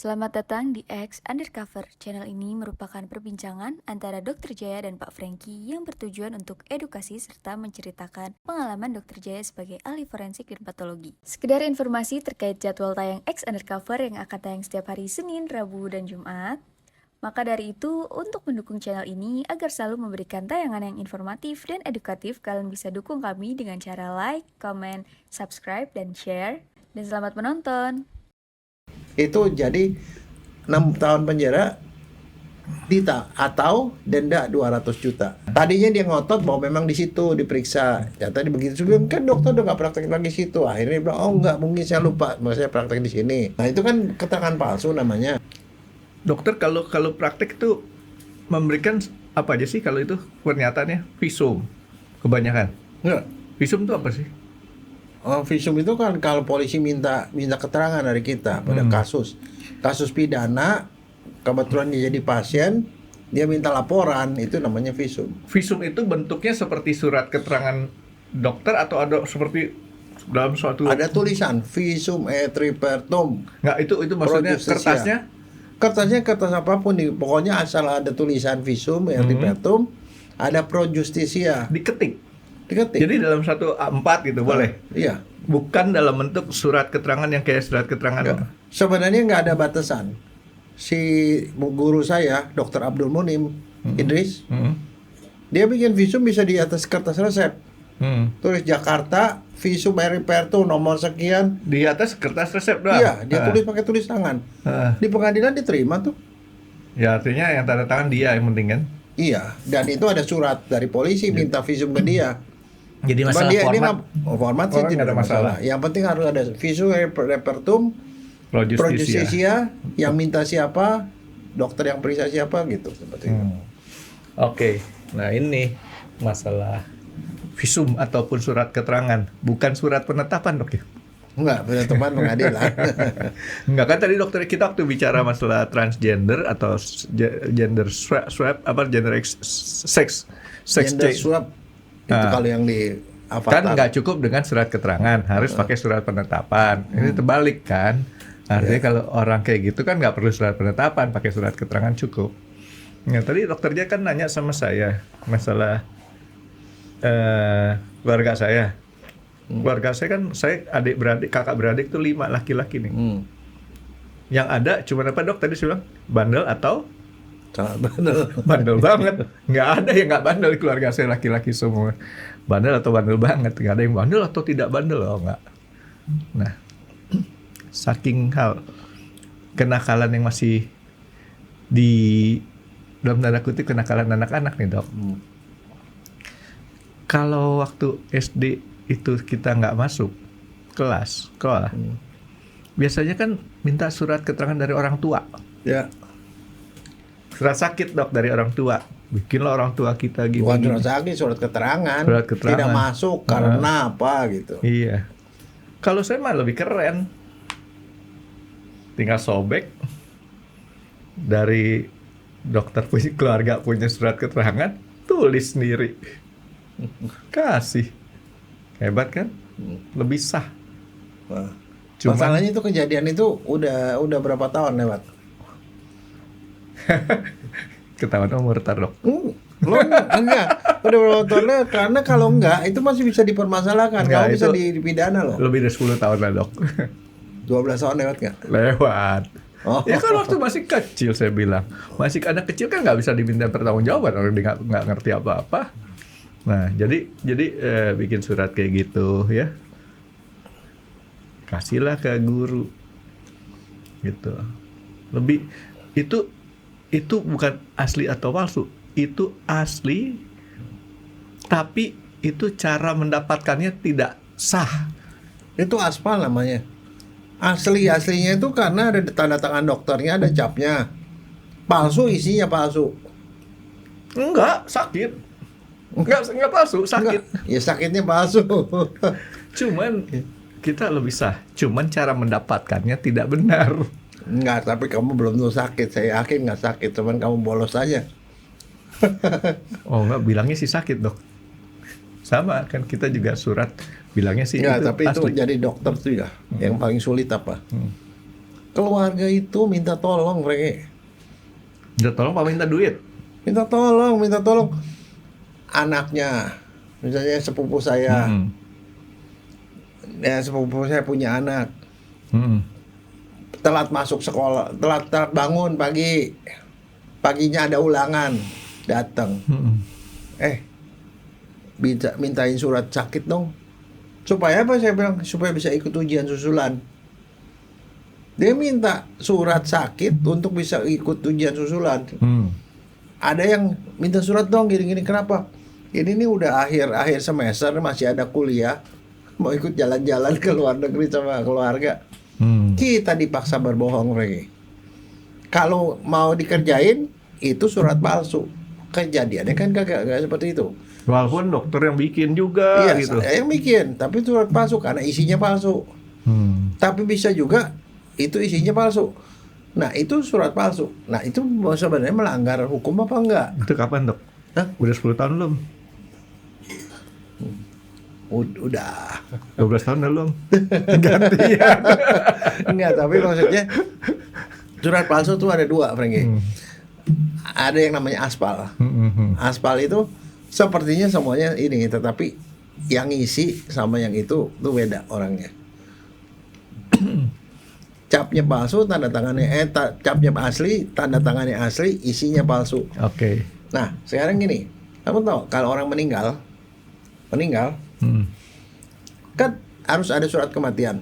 Selamat datang di X Undercover. Channel ini merupakan perbincangan antara Dr. Jaya dan Pak Franky yang bertujuan untuk edukasi serta menceritakan pengalaman Dr. Jaya sebagai ahli forensik dan patologi. Sekedar informasi terkait jadwal tayang X Undercover yang akan tayang setiap hari Senin, Rabu, dan Jumat. Maka dari itu, untuk mendukung channel ini agar selalu memberikan tayangan yang informatif dan edukatif, kalian bisa dukung kami dengan cara like, comment, subscribe, dan share. Dan selamat menonton! Itu jadi 6 tahun penjara dita atau denda 200 juta. Tadinya dia ngotot bahwa memang di situ diperiksa. Ya tadi begitu sebelum kan dokter udah gak praktek lagi situ. Akhirnya dia bilang, oh enggak, mungkin saya lupa, saya praktek di sini. Nah itu kan keterangan palsu namanya. Dokter kalau praktek itu memberikan apa aja sih kalau itu pernyataannya? Visum kebanyakan. Enggak. Visum itu apa sih? Oh, visum itu kan kalau polisi minta keterangan dari kita pada kasus pidana, kebetulan dia jadi pasien, dia minta laporan, itu namanya visum. Visum itu bentuknya seperti surat keterangan dokter atau ada seperti dalam suatu Ada tulisan visum et repertum. Nggak, itu maksudnya Pro justisia. kertasnya Kertas apapun, pokoknya asal ada tulisan visum et repertum, ada pro justisia. diketik. Diketik. Jadi dalam satu A4 gitu boleh. Iya. Bukan dalam bentuk surat keterangan yang kayak surat keterangan. Ya. Sebenarnya nggak ada batasan. Si guru saya, Dr. Abdul Munim Idris, dia bikin visum bisa di atas kertas resep. Tulis Jakarta, visum repertum nomor sekian. Di atas kertas resep doang. Iya, dia tulis pakai tulis tangan. Di pengadilan diterima tuh. Ya artinya yang tanda tangan dia yang penting kan. Iya, dan itu ada surat dari polisi minta visum ke dia. Jadi Cuma masalah dia format. format sih Format tidak nggak ada ada masalah. masalah. Yang penting harus ada visum repertum, Pro pro justisia. justisia, yang minta siapa, dokter yang periksa siapa gitu seperti itu. Oke, nah ini masalah visum ataupun surat keterangan, bukan surat penetapan dok ya? Enggak, penetapan pengadilan. Enggak kan tadi dokter kita waktu bicara masalah transgender atau gender swab apa sex Gender change. swab itu Nah. kalau yang di Kan Avatar. nggak cukup dengan surat keterangan, harus pakai surat penetapan. Ini terbalik kan? Artinya kalau orang kayak gitu kan nggak perlu surat penetapan, pakai surat keterangan cukup. Nah tadi dokternya kan nanya sama saya masalah keluarga saya. Keluarga saya kan adik beradik, kakak beradik tuh 5 laki-laki nih. Yang ada cuma apa dok tadi saya bilang bandel atau Sangat benar. bandel banget. Nggak ada yang nggak bandel di keluarga saya laki-laki semua. Bandel atau bandel banget. Nggak ada yang bandel atau tidak bandel. Oh nggak. Nah, saking kenakalan yang masih di dalam tanda kutip kenakalan anak-anak nih dok. Kalau waktu SD itu kita nggak masuk kelas sekolah, biasanya kan minta surat keterangan dari orang tua. Ya, Surat sakit dok dari orang tua. Bikinlah orang tua kita gitu. bukan surat sakit, surat keterangan. Surat keterangan. Tidak masuk karena apa gitu. Iya. Kalau saya mah lebih keren. Tinggal sobek dari dokter punya keluarga punya surat keterangan, tulis sendiri. Kasih. Hebat kan? Lebih sah. Wah. Cuman- Masalahnya itu kejadian itu udah berapa tahun lewat? Ketahuan umur tar dok. Lo enggak, udah berapa tahun lewat? Karena kalau enggak itu masih bisa dipermasalahkan. Enggak, Kalau bisa itu- dipidana loh. Lebih dari 10 tahun lah dok. 12 tahun lewat nggak? Lewat. Oh. Ya kan waktu masih kecil saya bilang. Masih anak kecil kan nggak bisa diminta pertanggungjawaban orang dia nggak ngerti apa-apa. Nah jadi bikin surat kayak gitu ya. Kasihlah ke guru. Gitu. Lebih itu bukan asli atau palsu. Itu asli tapi itu cara mendapatkannya tidak sah. Itu aspal namanya. Aslinya itu karena ada tanda tangan dokternya, ada capnya. Palsu isinya palsu. Enggak, sakit. Enggak palsu, sakit. Enggak. Ya sakitnya palsu. Cuman kita lebih sah. Cuman cara mendapatkannya tidak benar. Enggak, tapi kamu belum tentu sakit. Saya yakin nggak sakit, cuman kamu bolos aja. Oh enggak, bilangnya sih sakit dok. Sama kan kita juga surat bilangnya sih Enggak, itu tapi asli. itu jadi dokter tuh ya. Yang paling sulit apa? keluarga itu minta tolong, Franky. Minta tolong apa minta duit? Minta tolong. Anaknya, misalnya sepupu saya, ya sepupu saya punya anak, telat masuk sekolah, telat bangun paginya ada ulangan, datang, mintain surat sakit dong, supaya apa? Saya bilang supaya bisa ikut ujian susulan. Dia minta surat sakit untuk bisa ikut ujian susulan. Ada yang minta surat dong gini-gini, kenapa? Ini nih udah akhir semester, masih ada kuliah, mau ikut jalan-jalan ke luar negeri sama keluarga. Kita dipaksa berbohong, Franky. Kalau mau dikerjain itu surat palsu. Kejadiannya kan kagak seperti itu. Walaupun dokter yang bikin juga Iya, gitu. saya yang bikin, tapi surat palsu karena isinya palsu. Tapi bisa juga itu isinya palsu. Nah, itu surat palsu. Nah, itu sebenarnya melanggar hukum apa enggak? Itu kapan, Dok? Hah? Udah 10 tahun belum? Udah. 12 tahun belum? Gantian. Enggak, tapi maksudnya surat palsu tuh ada dua, Franky. Ada yang namanya aspal. Aspal itu sepertinya semuanya ini, tetapi yang isi sama yang itu tuh beda orangnya. Capnya palsu, tanda tangannya capnya asli, tanda tangannya asli, isinya palsu. Oke. Nah, sekarang gini, kamu tahu kalau orang meninggal kan harus ada surat kematian.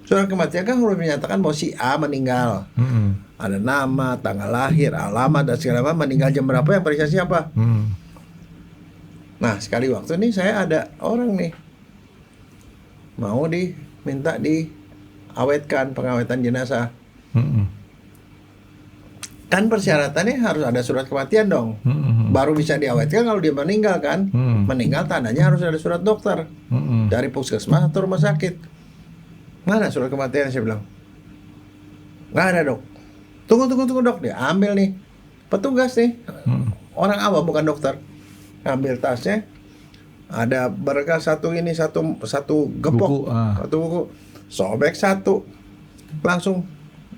Surat kematian kan harus menyatakan bahwa si A meninggal. Ada nama, tanggal lahir, alamat dan segala macam, meninggal jam berapa, yang periksa siapa. Nah, sekali waktu nih saya ada orang nih mau minta diawetkan, pengawetan jenazah. Kan persyaratannya harus ada surat kematian dong. Baru bisa diawetkan kalau dia meninggal kan. Meninggal tandanya harus ada surat dokter dari puskesmas atau rumah sakit. Mana surat kematian? Saya bilang nggak ada, Dok. Tunggu Dok. Dia ambil nih petugas nih, orang awam bukan dokter, ambil tasnya, ada berkas satu gepok, satu buku, sobek satu, langsung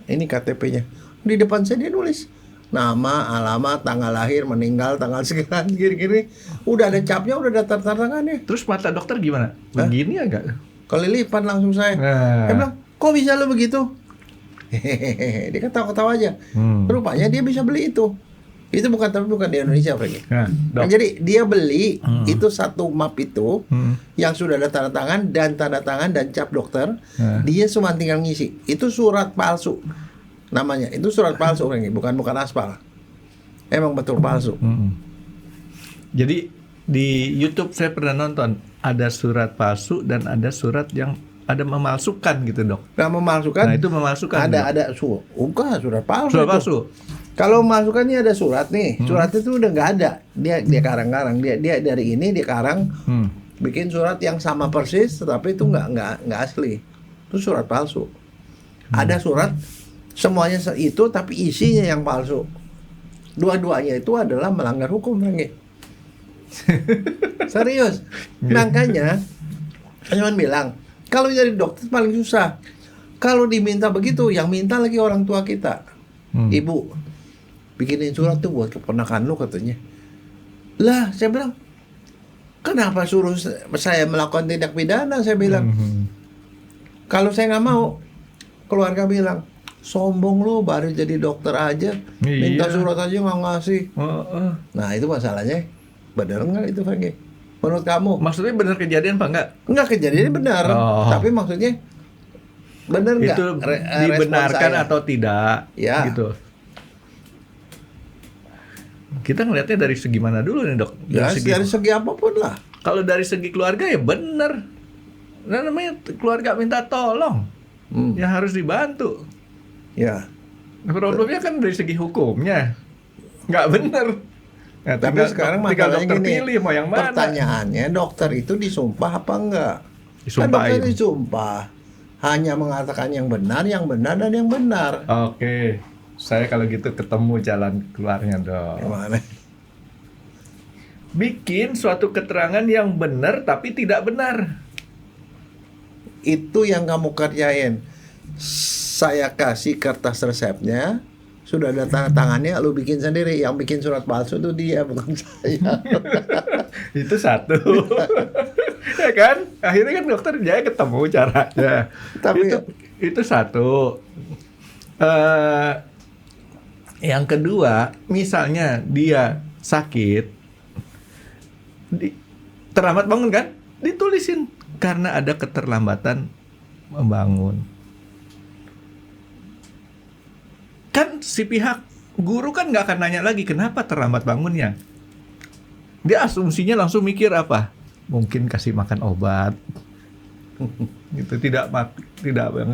ini KTP-nya. Di depan saya dia nulis nama, alamat, tanggal lahir, meninggal, tanggal sekian, gini-gini. Udah ada capnya, udah ada tanda tangannya. Terus mata dokter gimana? Begini agak? Kelilipan langsung saya. Saya bilang, kok bisa lo begitu? Hehehe, dia ketawa-ketawa aja. Rupanya dia bisa beli itu. Itu bukan di Indonesia, Franky. Nah, jadi dia beli itu satu map itu yang sudah ada tanda tangan dan cap dokter. Dia cuma tinggal ngisi. Itu surat palsu. Namanya itu surat palsu, bukan aspal. Emang betul palsu. Jadi di YouTube saya pernah nonton ada surat palsu dan ada surat yang ada memalsukan gitu, Dok. Nah, memalsukan. Nah, itu memalsukan. Ada surat palsu. Surat palsu. Kalau memalsukan ini ada surat nih. Surat itu udah nggak ada. Dia karang-karang. Dia dari ini dia karang. Bikin surat yang sama persis tetapi itu nggak asli. Itu surat palsu. Ada surat semuanya itu tapi isinya yang palsu. Dua-duanya itu adalah melanggar hukum, Franky. Serius. Makanya cuman bilang kalau jadi dokter paling susah. Kalau diminta begitu, yang minta lagi orang tua kita. Ibu, bikinin surat tuh buat keponakan lu katanya. Lah, saya bilang, kenapa suruh saya melakukan tindak pidana? Saya bilang, kalau saya nggak mau, keluarga bilang, sombong lu baru jadi dokter aja, minta surat aja nggak ngasih. Nah itu masalahnya, benar nggak itu, Franky? Menurut kamu? Maksudnya benar kejadian apa enggak? Enggak, kejadiannya benar. Tapi maksudnya benar nggak? Itu dibenarkan atau tidak? Ya. Gitu. Kita ngelihatnya dari segi mana dulu nih, Dok? Dari segi apapun lah. Kalau dari segi keluarga ya benar. Nah, namanya keluarga minta tolong, ya harus dibantu. Ya. Problemnya kan dari segi hukumnya nggak benar. Nah, tapi sekarang masalahnya gini, pilih mau yang mana. Pertanyaannya dokter itu disumpah apa enggak? Disumpahin. Kan dokter disumpah hanya mengatakan yang benar dan yang benar. Oke, saya kalau gitu ketemu jalan keluarnya, Dok. Gimana? Bikin suatu keterangan yang benar tapi tidak benar. Itu yang kamu kerjain. saya kasih kertas resepnya, sudah ada tanda tangannya, lu bikin sendiri. Yang bikin surat palsu itu dia, bukan saya. Itu satu. Ya kan? Akhirnya kan dokter Jaya ketemu caranya. Tapi itu satu. Yang kedua, misalnya dia sakit, terlambat bangun kan? Ditulisin karena ada keterlambatan membangun. Kan si pihak guru kan nggak akan nanya lagi kenapa terlambat bangunnya. Dia asumsinya langsung mikir apa? Mungkin kasih makan obat. Itu tidak banget.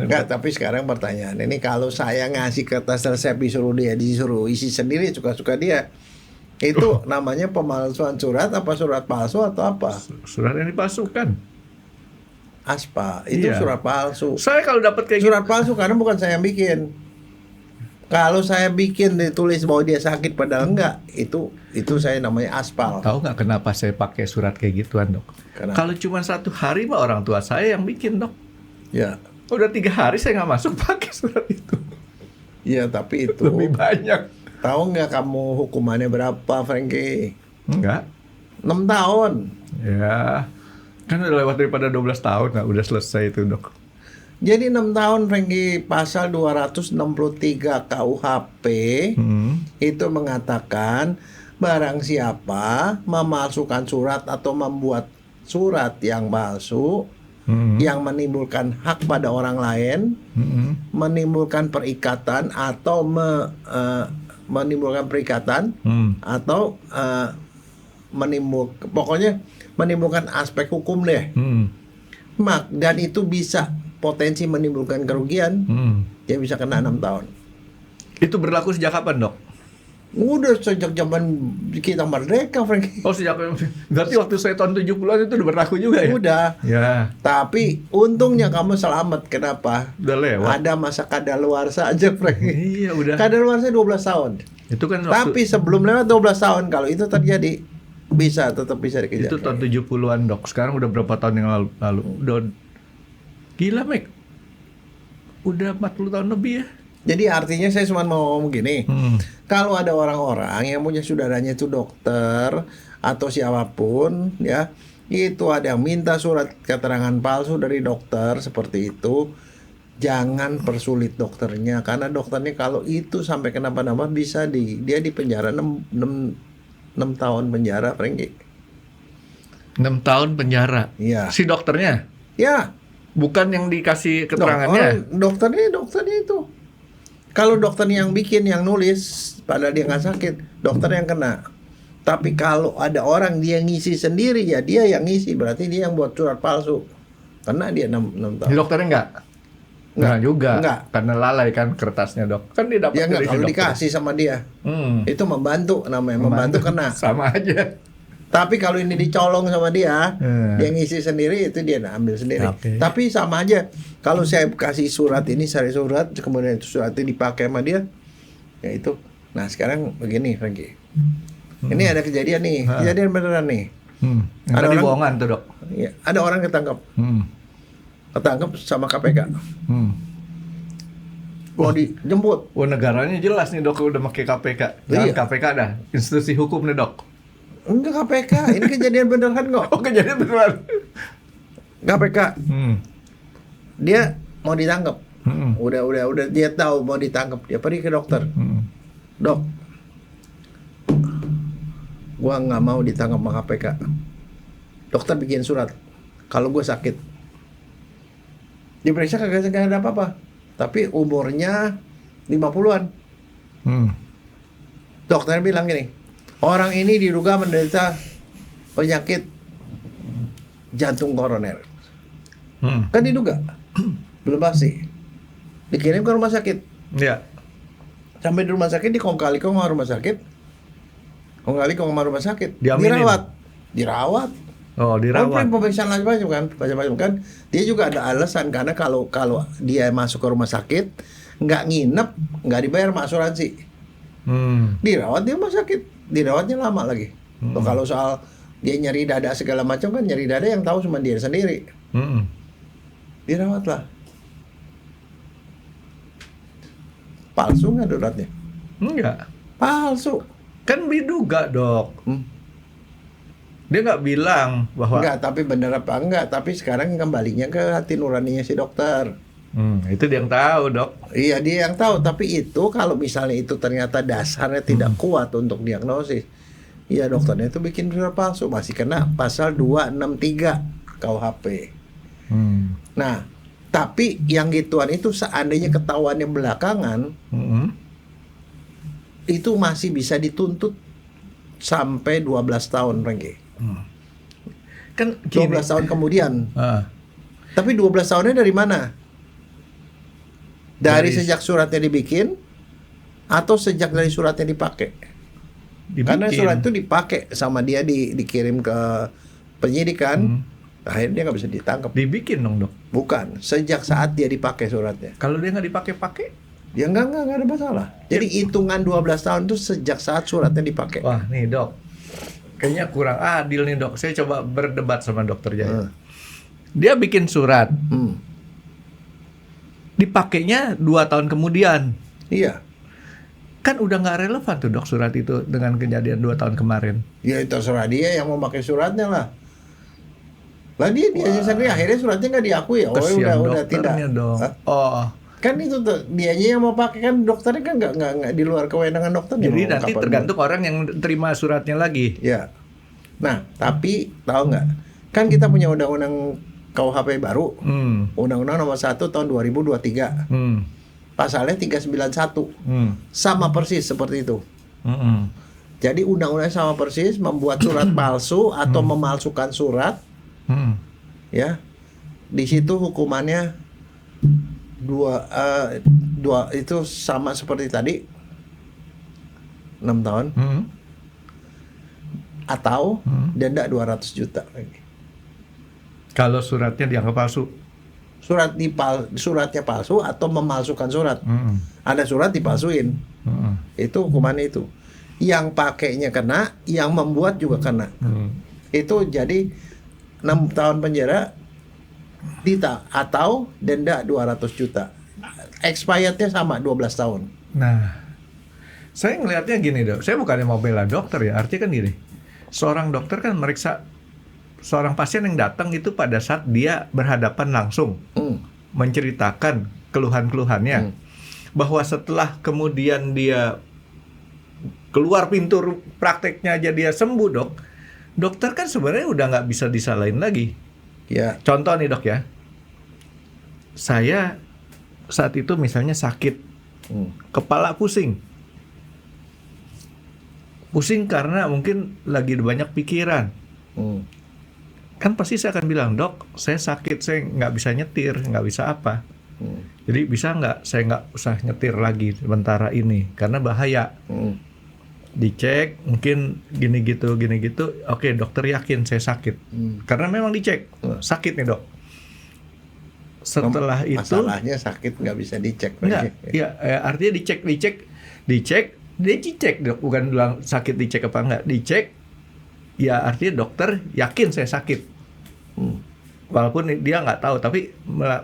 enggak, tapi sekarang pertanyaan ini, kalau saya ngasih kertas resep disuruh isi sendiri suka-suka dia, itu namanya pemalsuan surat apa surat palsu atau apa? Surat yang dipalsukan. Aspal, itu Iya. surat palsu. Saya kalau dapat kayak Surat palsu karena bukan saya yang bikin. Kalau saya bikin ditulis bahwa dia sakit padahal enggak, itu saya namanya aspal. tahu nggak kenapa saya pakai surat kayak gituan, Dok? Kenapa? Kalau cuma 1 hari mah orang tua saya yang bikin, Dok. Ya, Udah 3 hari saya nggak masuk pakai surat itu. ya tapi itu Lebih banyak. tahu nggak kamu hukumannya berapa, Frankie? Enggak. 6 tahun. Ya. Kan udah lewat daripada 12 tahun, nah udah selesai itu, Dok. Jadi 6 tahun, Frankie, pasal 263 KUHP itu mengatakan barang siapa memalsukan surat atau membuat surat yang palsu yang menimbulkan hak pada orang lain, menimbulkan perikatan atau menimbulkan perikatan atau pokoknya menimbulkan aspek hukum deh. Dan itu bisa potensi menimbulkan kerugian, dia bisa kena 6 tahun. Itu berlaku sejak kapan, Dok? Udah sejak zaman kita merdeka, Frankie. Oh, sejak berarti waktu saya tahun 70-an itu udah berlaku juga ya? Udah. Ya, Tapi untungnya kamu selamat. Kenapa? udah lewat. Ada masa kadaluarsa aja, Frankie. Iya, udah. Kadaluarsa 12 tahun. Itu kan Tapi sebelum lewat 12 tahun, kalau itu terjadi, tetap bisa dikejar. itu tahun 70-an, Dok. Sekarang udah berapa tahun yang lalu? Udah gila, Mek. Udah 40 tahun lebih ya. Jadi artinya saya cuma mau ngomong gini. Kalau ada orang-orang yang punya saudaranya itu dokter atau siapapun ya, itu ada yang minta surat keterangan palsu dari dokter seperti itu, jangan persulit dokternya, karena dokternya kalau itu sampai kenapa-napa bisa dia di penjara 6 tahun penjara, Frankie. 6 tahun penjara. Iya. Si dokternya, Ya, bukan yang dikasih keterangannya. dokternya itu. Kalau dokter yang bikin, yang nulis, padahal dia nggak sakit, dokter yang kena. Tapi kalau ada orang dia ngisi sendiri, ya dia yang ngisi, berarti dia yang buat surat palsu. Kena dia 6 Di tahun. dokternya enggak? Enggak juga. Enggak. Karena lalai kan kertasnya, Dok. Kan dia dapat Ya nggak, dari si kalau dokter. dikasih sama dia. Itu membantu namanya, membantu kena. Sama aja. Tapi kalau ini dicolong sama dia, dia ngisi sendiri, itu dia ambil sendiri. Oke. Tapi sama aja. Kalau saya kasih surat ini, surat, kemudian itu surat itu dipakai sama dia, ya itu. Nah sekarang begini, Frankie. Ini ada kejadian nih, kejadian beneran nih. Yang Ada tadi orang- bohongan tuh, Dok. Ya, ada orang ketangkep sama KPK. Mau dijemput. Oh, negaranya jelas nih, Dok, udah pakai KPK. Jangan Iya. KPK dah. Institusi hukum nih, Dok. Enggak KPK, ini kejadian beneran kok. Oh, kejadian beneran. KPK, dia mau ditangkap. Hmm. Udah dia tahu mau ditangkap, dia pergi ke dokter. Dok, gua nggak mau ditangkap sama KPK. Dokter bikin surat kalau gua sakit. Diperiksa kagak ada apa-apa, tapi umurnya 50-an. Dokter bilang gini, orang ini diduga menderita penyakit jantung koroner. Kan diduga, belum pasti. Dikirim ke rumah sakit. Ya. Sampai di rumah sakit, di kong kali kong sama rumah sakit. Kong kali kong sama rumah sakit. Diaminin? Dirawat. Oh, dirawat. Pemeriksaan macam-macam kan. Dia juga ada alasan, karena kalau dia masuk ke rumah sakit, nggak nginep, nggak dibayar sama asuransi. Dirawat di rumah sakit, dirawatnya lama lagi. Tuh, kalau soal dia nyeri dada segala macam, kan nyeri dada yang tahu cuma dia sendiri. Dirawat lah. Palsu nggak suratnya? Enggak. Palsu. Kan diduga, Dok. Dia nggak bilang bahwa Enggak, tapi bener apa enggak? Tapi sekarang kembalinya ke hati nuraninya si dokter. Itu dia yang tahu, Dok. Iya, dia yang tahu. Tapi itu kalau misalnya itu ternyata dasarnya tidak kuat untuk diagnosis, iya dokternya itu bikin surat palsu, masih kena pasal 263 KUHP. Nah, tapi yang gituan itu seandainya ketahuannya belakangan, itu masih bisa dituntut sampai 12 tahun, Rengki. Kan 12 tahun kemudian. Ah, Tapi 12 tahunnya dari mana? Dari Dari- sejak suratnya dibikin atau sejak dari suratnya dipakai? Karena dibikin. surat itu dipakai sama dia dikirim ke penyidikan, akhirnya dia nggak bisa ditangkap. Dibikin dong, Dok. Bukan, sejak saat dia dipakai suratnya. Kalau dia nggak dipakai-pakai, Ya nggak ada masalah. Jadi hitungan 12 tahun itu sejak saat suratnya dipakai. wah nih, Dok. Kayaknya kurang adil nih, Dok. Saya coba berdebat sama Dokter Jaya. Dia bikin surat, dipakainya 2 tahun kemudian. Iya. Kan udah nggak relevan tuh, Dok, surat itu dengan kejadian 2 tahun kemarin. Ya itu terserah dia yang mau pakai suratnya lah. Lah dia sendiri akhirnya suratnya nggak diakui. Oh Kesian udah tidak. dokternya dong. Hah? Oh, Kan itu tuh dianya yang mau pakai, kan dokternya kan nggak di luar kewenangan dokternya. jadi mau nanti kapan tergantung orang yang terima suratnya lagi. Ya. Nah, tapi tahu nggak? Kan kita punya undang-undang KUHP baru, Undang-Undang Nomor 1 Tahun 2023. Pasalnya 391. Sama persis seperti itu. Jadi undang-undang sama persis, membuat surat palsu atau memalsukan surat, ya. Di situ hukumannya dua itu sama seperti tadi, 6 tahun atau denda 200 juta. Kalau suratnya dianggap palsu. Suratnya palsu atau memalsukan surat. Ada surat dipalsuin. Itu hukumannya itu. Yang pakainya kena, yang membuat juga kena. Itu jadi 6 tahun penjara atau denda 200 juta. Expirednya sama 12 tahun. Nah, saya ngelihatnya gini, Dok. Saya bukannya mau bela dokter ya. Artinya kan gini. Seorang dokter kan meriksa seorang pasien yang datang itu pada saat dia berhadapan langsung menceritakan keluhan-keluhannya. Bahwa setelah kemudian dia keluar pintu prakteknya aja dia sembuh, Dok. Dokter kan sebenarnya udah nggak bisa disalahin lagi. Ya. Contoh nih, Dok ya. Saya saat itu misalnya sakit, kepala pusing. Pusing karena mungkin lagi banyak pikiran. Kan pasti saya akan bilang, Dok, saya sakit, saya nggak bisa nyetir, nggak bisa apa. Jadi bisa nggak saya nggak usah nyetir lagi sementara ini, karena bahaya. Dicek, mungkin gini gitu. Oke, dokter yakin saya sakit. Karena memang dicek, sakit nih, Dok. Setelah itu Masalahnya sakit nggak bisa dicek. enggak, ya artinya dicek, dia dicek, Dok, bukan bilang sakit dicek apa enggak, dicek, ya artinya dokter yakin saya sakit, walaupun dia nggak tahu, tapi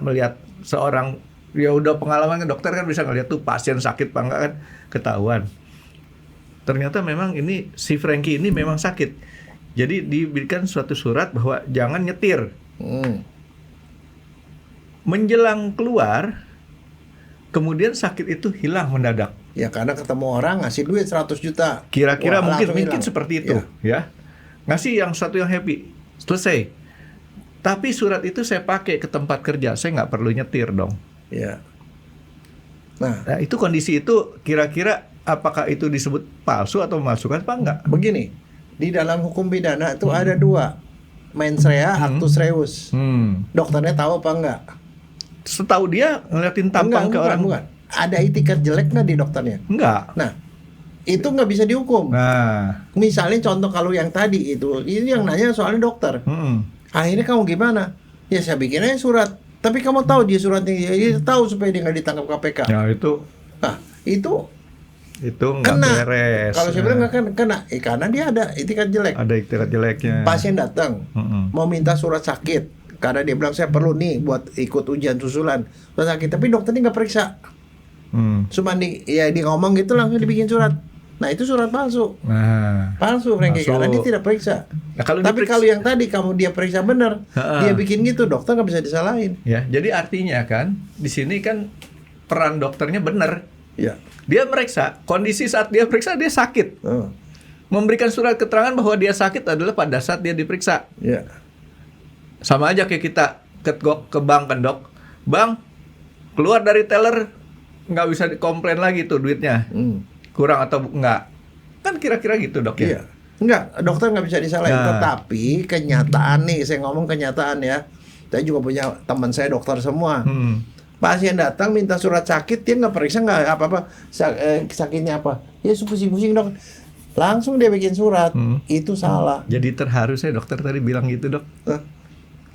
melihat seorang, ya udah pengalamannya dokter kan bisa ngelihat tuh pasien sakit apa enggak kan ketahuan. Ternyata memang ini si Frankie ini memang sakit, jadi diberikan suatu surat bahwa jangan nyetir. Menjelang keluar, kemudian sakit itu hilang mendadak. Ya karena ketemu orang ngasih duit 100 juta. Kira-kira Wah, mungkin langsung hilang. seperti itu, ya. Ngasih yang satu yang happy, selesai. Tapi surat itu saya pakai ke tempat kerja, saya nggak perlu nyetir dong. Ya. Nah, itu kondisi itu kira-kira apakah itu disebut palsu atau memalsukan apa enggak? Begini, di dalam hukum pidana itu ada dua, mens rea, actus reus. Dokternya tahu apa enggak? Setahu dia ngeliatin tampang ke orang. Bukan. Ada itikat jelek nggak di dokternya? Enggak. Nah, itu nggak bisa dihukum. Nah, Misalnya contoh kalau yang tadi itu, ini yang nanya soalnya dokter. Akhirnya kamu gimana? Ya saya bikin aja surat. Tapi kamu tahu dia suratnya, dia tahu supaya dia nggak ditangkap KPK. ya itu Nah, itu nggak kena. beres. Kalau saya bilang nggak kena, karena dia ada itikat jelek. ada itikat jeleknya. Pasien datang mau minta surat sakit karena dia bilang saya perlu nih buat ikut ujian susulan surat sakit, tapi dokternya nggak periksa. Cuma dia ngomong gitu langsung dibikin surat. Nah itu surat palsu. Nah, Palsu Frankie, Palsu. karena dia tidak periksa. Nah, kalau Tapi diperiksa- kalau yang tadi kamu dia periksa benar, Ha-ha. dia bikin gitu, dokter nggak bisa disalahin. ya, jadi artinya kan di sini kan peran dokternya benar. Ya. Dia meriksa, kondisi saat dia periksa dia sakit. Oh. Memberikan surat keterangan bahwa dia sakit adalah pada saat dia diperiksa. Ya. Sama aja kayak kita ke bank kan dok. Bang, keluar dari teller nggak bisa dikomplain lagi tuh duitnya. Kurang atau enggak. Kan kira-kira gitu dok ya. Iya. Enggak, dokter nggak bisa disalahin. Nah. Tetapi kenyataan nih, saya ngomong kenyataan ya. Saya juga punya teman saya dokter semua. Pasien datang minta surat sakit, dia nggak periksa nggak apa-apa sakitnya apa. Ya pusing-pusing dok. Langsung dia bikin surat. Itu salah. Jadi terharu saya dokter tadi bilang gitu dok.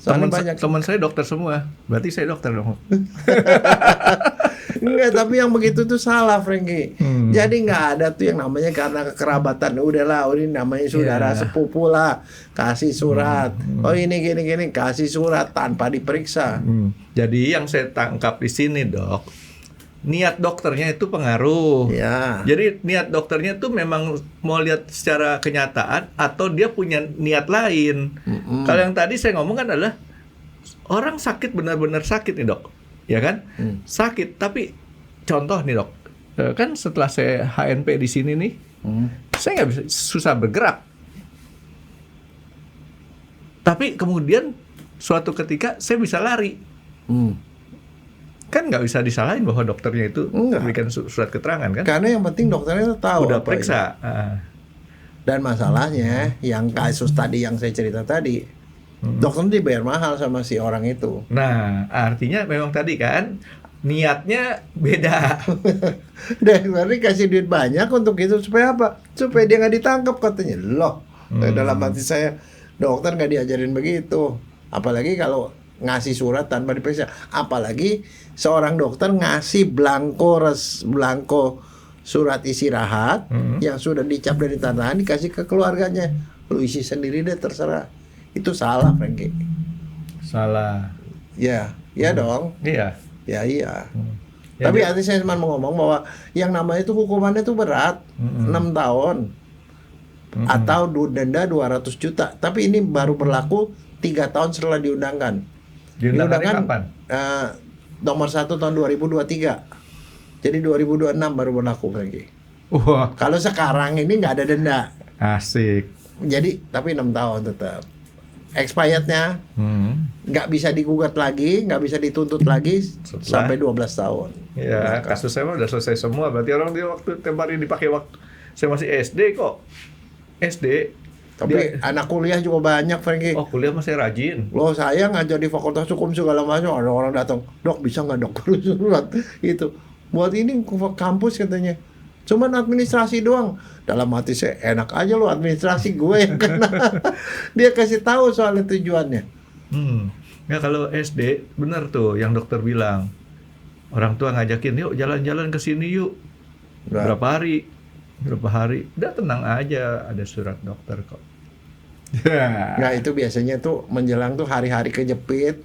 Soalnya banyak. Teman saya dokter semua. Berarti saya dokter dong. Enggak, tapi yang begitu tuh salah Frankie. Jadi nggak ada tuh yang namanya karena kekerabatan. Udahlah, ini namanya saudara Iya. sepupu lah, kasih surat. Oh ini gini kasih surat tanpa diperiksa. Jadi yang saya tangkap di sini dok, niat dokternya itu pengaruh. Ya. Jadi niat dokternya itu memang mau lihat secara kenyataan atau dia punya niat lain. Kalau yang tadi saya ngomong kan adalah orang sakit benar-benar sakit nih dok, ya kan? Sakit tapi contoh nih dok, kan setelah saya HNP di sini nih, saya nggak bisa, susah bergerak. Tapi kemudian suatu ketika saya bisa lari. Kan nggak bisa disalahin bahwa dokternya itu Enggak. memberikan surat keterangan kan? Karena yang penting dokternya tuh tahu Udah apa periksa. Dan masalahnya yang kasus tadi yang saya cerita tadi, dokter dibayar mahal sama si orang itu. Nah, artinya memang tadi kan niatnya beda. Dan berarti kasih duit banyak untuk itu supaya apa? Supaya dia nggak ditangkap katanya. Loh, dalam hati saya dokter nggak diajarin begitu. Apalagi kalau ngasih surat tanpa diperiksa. Apalagi seorang dokter ngasih blanko surat istirahat yang sudah dicap dan ditandatangani dikasih ke keluarganya. Lu isi sendiri deh terserah. Itu salah Frankie. Salah. Ya dong. Iya. Ya iya. Ya, Tapi dia- artinya saya cuma mau ngomong bahwa yang namanya itu hukumannya itu berat, 6 tahun. Atau denda 200 juta. Tapi ini baru berlaku 3 tahun setelah diundangkan. Diundangkannya kapan? Nomor 1 tahun 2023. Jadi 2026 baru berlaku lagi. Wah, Kalau sekarang ini nggak ada denda. asik. Jadi tapi 6 tahun tetap. Expirednya nggak bisa digugat lagi, nggak bisa dituntut lagi Setelah- sampai 12 tahun. Ya, kasus saya mah udah selesai semua. Berarti orang dia waktu tempat ini dipakai waktu saya masih SD kok. SD. Tapi Dia- anak kuliah juga banyak, Frankie. oh, kuliah masih rajin. Loh, saya ngajar di Fakultas Hukum segala macam, ada orang datang, dok bisa nggak dok perlu surat itu buat ini ke kampus katanya. Cuman administrasi doang. Dalam hati saya enak aja lo administrasi gue yang kena. Dia kasih tahu soal tujuannya. Ya kalau SD benar tuh yang dokter bilang. Orang tua ngajakin, yuk jalan-jalan ke sini yuk. Nah. Berapa hari? Udah tenang aja, ada surat dokter kok. Nah itu biasanya tuh menjelang tuh hari-hari kejepit,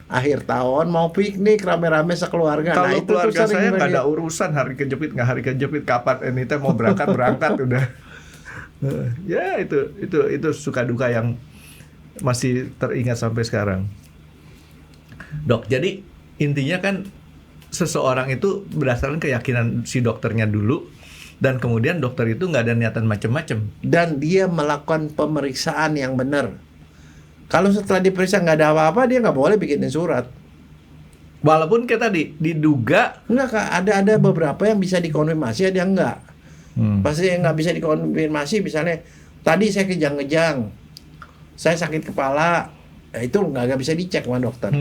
akhir tahun mau piknik rame-rame sekeluarga. Kalau Nah itu tuh keluarga sering saya nggak Frankie. ada urusan hari kejepit nggak hari kejepit kapan anytime mau berangkat udah. Ya itu suka duka yang masih teringat sampai sekarang. Dok, jadi intinya kan seseorang itu berdasarkan keyakinan si dokternya dulu dan kemudian dokter itu nggak ada niatan macam-macam. Dan dia melakukan pemeriksaan yang benar. Kalau setelah diperiksa nggak ada apa-apa, dia nggak boleh bikinin surat. Walaupun kayak tadi diduga Enggak Kak, ada beberapa yang bisa dikonfirmasi, ada yang enggak. Pasti yang nggak bisa dikonfirmasi, misalnya tadi saya kejang-kejang, saya sakit kepala, ya itu nggak bisa dicek sama dokter.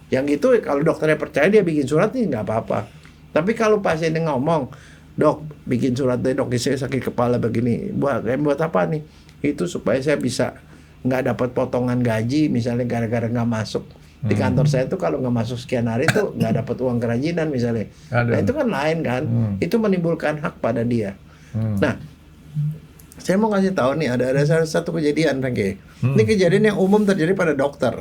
Yang itu kalau dokternya percaya dia bikin surat nih nggak apa-apa. Tapi kalau pasiennya ngomong, dok bikin surat deh dok, saya sakit kepala begini, buat apa nih? Itu supaya saya bisa nggak dapat potongan gaji, misalnya gara-gara nggak masuk. Di kantor saya tuh kalau nggak masuk sekian hari tuh nggak dapat uang kerajinan misalnya. Aduh. Nah itu kan lain kan, itu menimbulkan hak pada dia. Nah, saya mau kasih tahu nih ada satu kejadian Frankie. Ini kejadian yang umum terjadi pada dokter.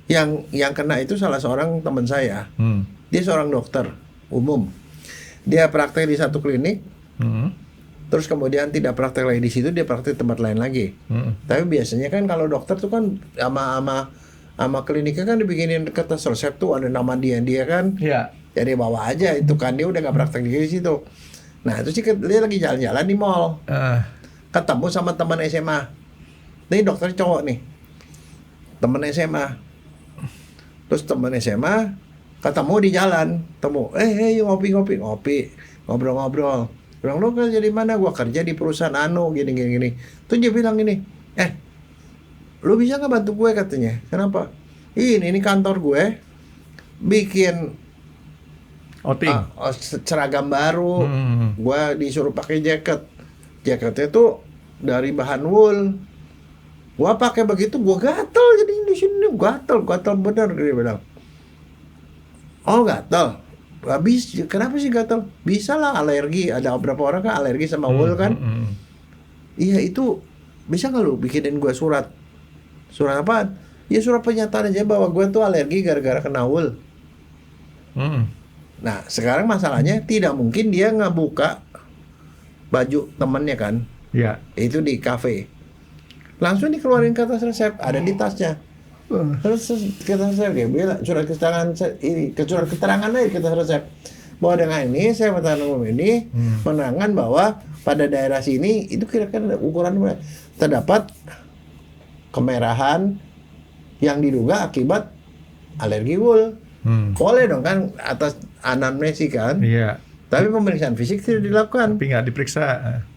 Yang kena itu salah seorang teman saya. Dia seorang dokter umum. dia praktek di satu klinik, Hmm. terus kemudian tidak praktek lagi di situ, dia praktek di tempat lain lagi. Tapi biasanya kan kalau dokter tuh kan sama kliniknya kan dibikinin kertas resep tuh ada nama dia kan. Ya. Jadi bawa aja itu kan, dia udah nggak praktek di situ. Nah itu sih dia lagi jalan-jalan di mall, ketemu sama teman SMA. Ini dokter cowok nih, teman SMA. Terus teman SMA ketemu di jalan, yuk ngopi, ngobrol. Bilang, lo kerja di mana? Gua kerja di perusahaan gini. Terus dia bilang gini, lu bisa nggak bantu gue katanya? Kenapa? Ini kantor gue bikin Outing. seragam baru. Gua disuruh pakai jaketnya tuh dari bahan wool. Gua pakai begitu, gua gatel jadi di sini gatel bener, dia bilang. Oh gatel. Habis kenapa sih gatel? Bisa lah alergi. Ada beberapa orang kan alergi sama wool kan. Iya itu bisa nggak lu bikinin gua surat? Surat apaan? Ya surat pernyataan aja bahwa gua tuh alergi gara-gara kena wool. Nah sekarang masalahnya tidak mungkin dia ngebuka baju temennya kan. Ya. Itu di kafe. Langsung dikeluarin kertas resep, ada di tasnya. Terus kertas resep dia bilang surat keterangan ini, surat keterangan aja kertas resep. Bahwa dengan ini saya umum ini menerangkan bahwa pada daerah sini itu kira-kira ukuran terdapat kemerahan yang diduga akibat alergi wool. Boleh dong kan atas anamnesi kan. Iya. Tapi pemeriksaan fisik tidak dilakukan. Tapi nggak diperiksa.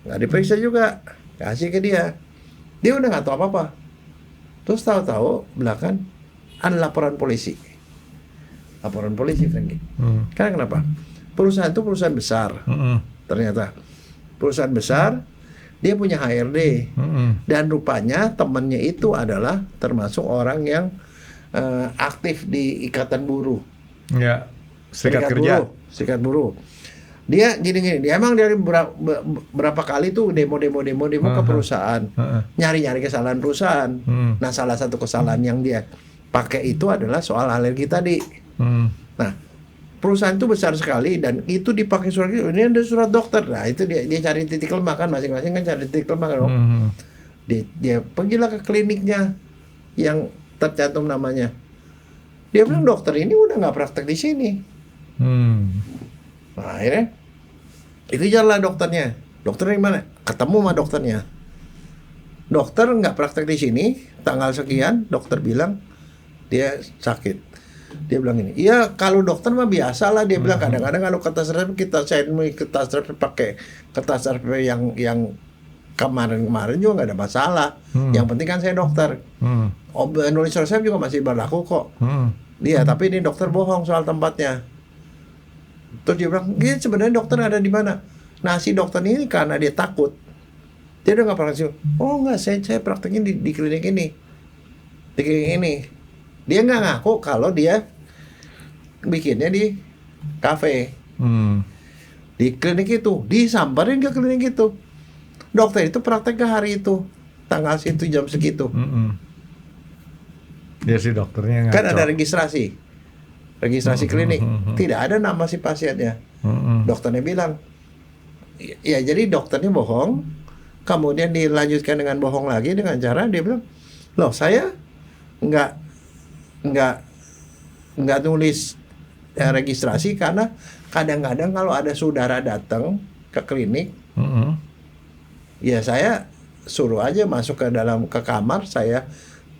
Nggak diperiksa juga. Kasih ke dia. Dia udah nggak tahu apa-apa. Terus tahu-tahu belakang ada laporan polisi. Laporan polisi, Franky. Karena kenapa? Perusahaan itu perusahaan besar. Ternyata perusahaan besar, dia punya HRD. Dan rupanya temannya itu adalah termasuk orang yang aktif di ikatan buruh. Ya. Serikat kerja. Serikat buruh. Dia gini, dia emang dari berapa kali tuh demo ke perusahaan, nyari kesalahan perusahaan. Nah salah satu kesalahan yang dia pakai itu adalah soal alergi tadi. Nah perusahaan itu besar sekali dan itu dipakai surat ini ada surat dokter. Nah itu dia cari titik lemah kan, masing-masing kan cari titik lemah kan. Dia pergilah ke kliniknya yang tercantum namanya. Dia bilang dokter ini udah nggak praktek di sini. Nah, akhirnya itu jalan dokternya. Dokternya di mana? Ketemu sama dokternya. Dokter nggak praktek di sini. Tanggal sekian, dokter bilang dia sakit. Dia bilang ini. Iya, kalau dokter mah biasa lah. Dia bilang kadang-kadang kalau kertas resep saya kertas resep pakai kertas resep yang kemarin juga nggak ada masalah. Yang penting kan saya dokter. Nulis resep juga masih berlaku kok. Dia, tapi ini dokter bohong soal tempatnya. Terus dia bilang, dia sebenarnya dokter ada di mana? Nah si dokter ini karena dia takut, dia udah nggak praktek. Oh nggak, saya prakteknya di klinik ini, di klinik ini. Dia nggak ngaku kalau dia bikinnya di kafe, di klinik itu. Disamperin ke klinik itu. Dokter itu praktek ke hari itu, tanggal situ, jam segitu. Dia si dokternya ngaco. Kan ada registrasi klinik, tidak ada nama si pasiennya. Dokternya bilang, ya jadi dokternya bohong, kemudian dilanjutkan dengan bohong lagi dengan cara dia bilang, loh saya nggak nulis registrasi karena kadang-kadang kalau ada saudara datang ke klinik, ya saya suruh aja masuk ke kamar, saya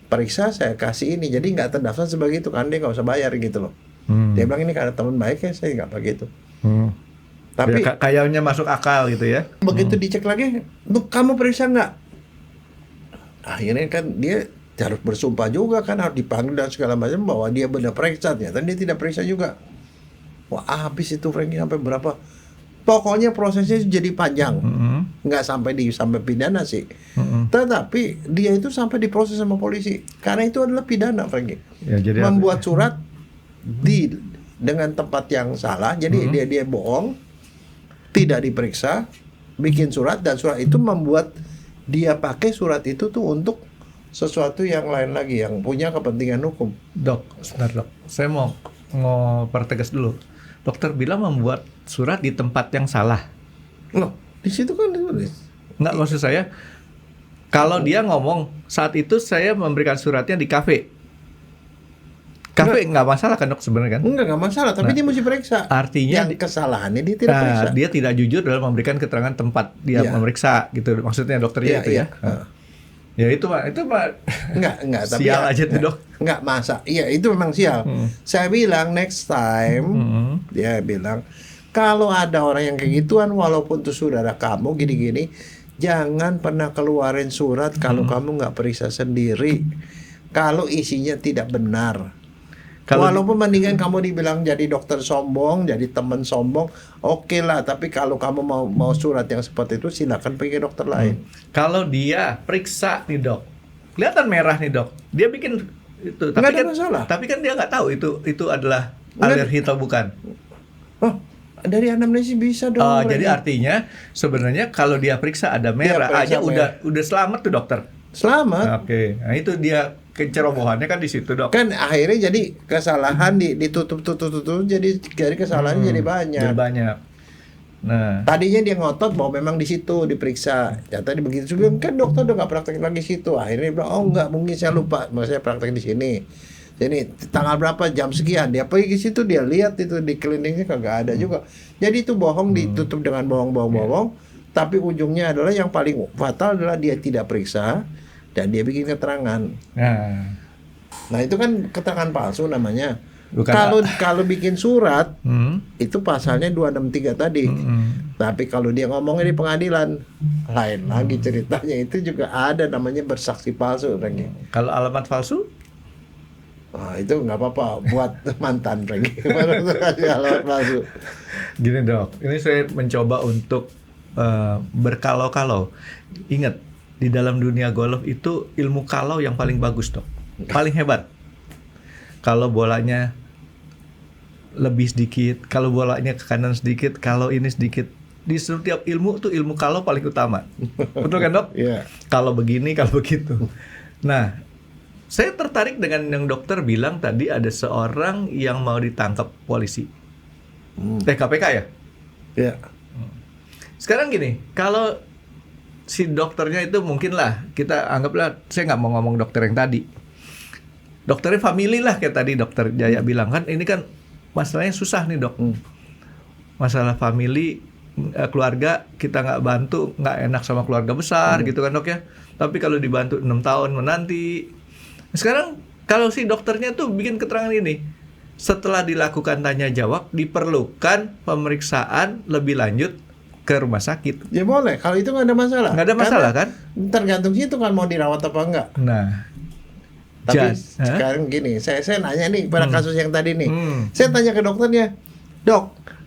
periksa, saya kasih ini, jadi nggak terdaftar sebagai itu kan, dia nggak usah bayar gitu loh. Dia bilang ini karena teman baik ya, saya nggak begitu. Tapi ya, kayaknya masuk akal gitu ya. Begitu dicek lagi, kamu periksa nggak? Akhirnya kan dia harus bersumpah juga kan, harus dipanggil dan segala macam bahwa dia benar periksa. Ternyata dia tidak periksa juga. Wah habis itu Franky sampai berapa? Pokoknya prosesnya jadi panjang, nggak sampai pidana sih. Tetapi dia itu sampai diproses sama polisi karena itu adalah pidana, Franky. Ya, jadi membuat surat dengan tempat yang salah, jadi dia bohong, tidak diperiksa, bikin surat dan surat itu membuat dia pakai surat itu tuh untuk sesuatu yang lain lagi yang punya kepentingan hukum. Dok, sebentar dok, saya mau pertegas dulu. dokter bilang membuat surat di tempat yang salah. Loh, di situ kan ditulis. Nggak, maksud saya, kalau dia ngomong saat itu saya memberikan suratnya di kafe. Kafe nggak masalah kan dok sebenarnya kan? Enggak masalah, tapi Nah, dia mesti periksa. artinya yang kesalahannya dia tidak periksa. dia tidak jujur dalam memberikan keterangan tempat dia Iya. memeriksa gitu. Maksudnya dokternya Iya, itu iya. ya. Nah. Ya itu mah Enggak, tapi sial aja tuh dok. Enggak masa. Iya, itu memang sial. Saya bilang next time, dia bilang kalau ada orang yang kayak gituan walaupun itu saudara kamu gini-gini, jangan pernah keluarin surat kalau kamu nggak periksa sendiri. Kalau isinya tidak benar. Walaupun mendingan kamu dibilang jadi dokter sombong, jadi teman sombong, oke lah. Tapi kalau kamu mau surat yang seperti itu, silakan pergi ke dokter lain. Kalau dia periksa nih dok, kelihatan merah nih dok, dia bikin itu. Nggak ada masalah. Tapi kan dia nggak tahu itu adalah Nggak- alergi atau bukan. Oh, dari anamnesis bisa dong. Oh, jadi Reni. artinya sebenarnya kalau dia periksa ada merah periksa aja merah. udah selamat tuh dokter. Selamat. Oke, nah itu dia kecerobohannya kan di situ dok. Kan akhirnya jadi kesalahan ditutup jadi kesalahannya jadi banyak. Jadi banyak. Nah, Tadinya dia ngotot bahwa memang di situ diperiksa. Ya tadi begitu juga kan dokter udah nggak praktek lagi situ. Akhirnya dia bilang, oh nggak, mungkin saya lupa, saya praktek di sini. Jadi tanggal berapa jam sekian dia pergi ke situ, dia lihat itu di kliniknya kagak ada juga. Jadi itu bohong ditutup dengan bohong. Tapi ujungnya adalah yang paling fatal adalah dia tidak periksa dan dia bikin keterangan. Nah itu kan keterangan palsu namanya. Bukan, Kalau bikin surat hmm, itu pasalnya 263 tadi. Tapi kalau dia ngomongnya di pengadilan lain lagi ceritanya. Itu juga ada namanya bersaksi palsu, Renggi. kalau alamat palsu, Nah, itu nggak apa-apa buat mantan, Renggi. Alamat palsu. gini dok, ini saya mencoba untuk berkalau-kalau. Ingat, di dalam dunia golf itu ilmu kalau yang paling bagus dok, paling hebat. Kalau bolanya lebih sedikit, kalau bolanya ke kanan sedikit, kalau ini sedikit. Di setiap ilmu tuh ilmu kalau paling utama. Betul kan dok? Iya. Kalau begini, kalau begitu. Nah, saya tertarik dengan yang dokter bilang tadi ada seorang yang mau ditangkap polisi. KPK ya? Iya. Sekarang gini, kalau si dokternya itu mungkin lah, kita anggaplah, saya nggak mau ngomong dokter yang tadi. Dokternya family lah kayak tadi dokter Jaya bilang kan, ini kan masalahnya susah nih dok. Masalah family, keluarga kita nggak bantu, nggak enak sama keluarga besar gitu kan dok ya. Tapi kalau dibantu 6 tahun menanti. Sekarang kalau si dokternya tuh bikin keterangan ini, setelah dilakukan tanya jawab, diperlukan pemeriksaan lebih lanjut ke rumah sakit. Ya boleh, kalau itu nggak ada masalah. Nggak ada masalah kan? Tergantung situ kan mau dirawat apa enggak. Nah, Tapi sekarang gini, saya nanya nih pada kasus yang tadi nih. Hmm. Saya tanya ke dokternya,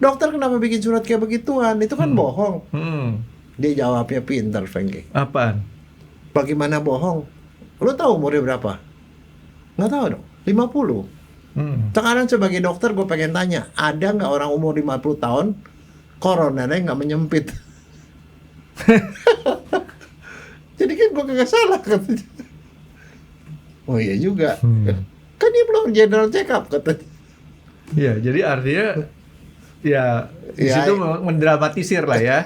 dokter kenapa bikin surat kayak begituan? Itu kan bohong. Dia jawabnya pintar, Frankie. Apaan? Bagaimana bohong? Lo tahu umurnya berapa? Nggak tahu dong, 50. Sekarang sebagai dokter gue pengen tanya, ada nggak orang umur 50 tahun coronanya nggak menyempit? Jadi kan gue kagak salah katanya. Oh iya juga. Kan dia belum general check up katanya. Iya, jadi artinya ya di Ya, situ mendramatisir lah ya.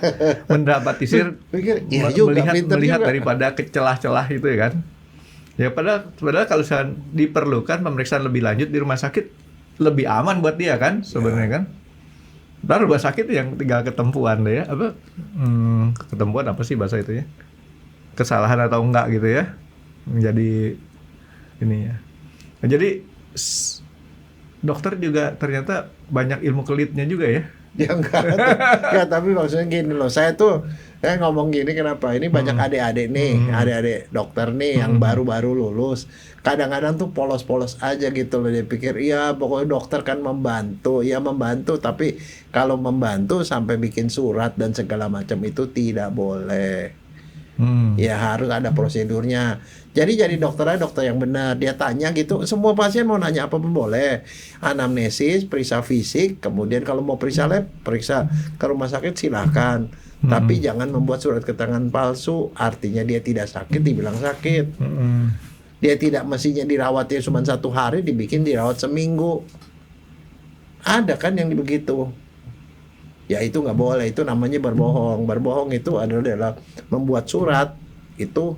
Mendramatisir Pikir, iya juga, pinter melihat juga. daripada celah-celah itu ya kan. Ya padahal kalau misalnya diperlukan pemeriksaan lebih lanjut di rumah sakit lebih aman buat dia kan sebenarnya kan. Ntar rumah sakit yang tinggal ketempuan deh ya, apa ketempuan apa sih bahasa itu ya, kesalahan atau enggak gitu ya, menjadi ini ya. Nah, jadi dokter juga ternyata banyak ilmu kelitnya juga ya. Ya enggak, tapi maksudnya gini loh, saya ngomong gini kenapa? Ini banyak adik-adik nih, adik-adik dokter nih yang baru-baru lulus. Kadang-kadang tuh polos-polos aja gitu loh, dia pikir iya pokoknya dokter kan membantu, ya membantu, tapi kalau membantu sampai bikin surat dan segala macam itu tidak boleh. Ya harus ada prosedurnya. Jadi dokter yang benar. Dia tanya gitu. Semua pasien mau nanya apa pun boleh. Anamnesis, periksa fisik, kemudian kalau mau periksa lab, periksa ke rumah sakit silahkan. Tapi jangan membuat surat keterangan palsu. Artinya dia tidak sakit, dibilang sakit. Dia tidak mestinya dirawatnya cuma 1 hari, dibikin dirawat seminggu. Ada kan yang begitu. Ya itu nggak boleh, itu namanya berbohong. Berbohong itu adalah membuat surat itu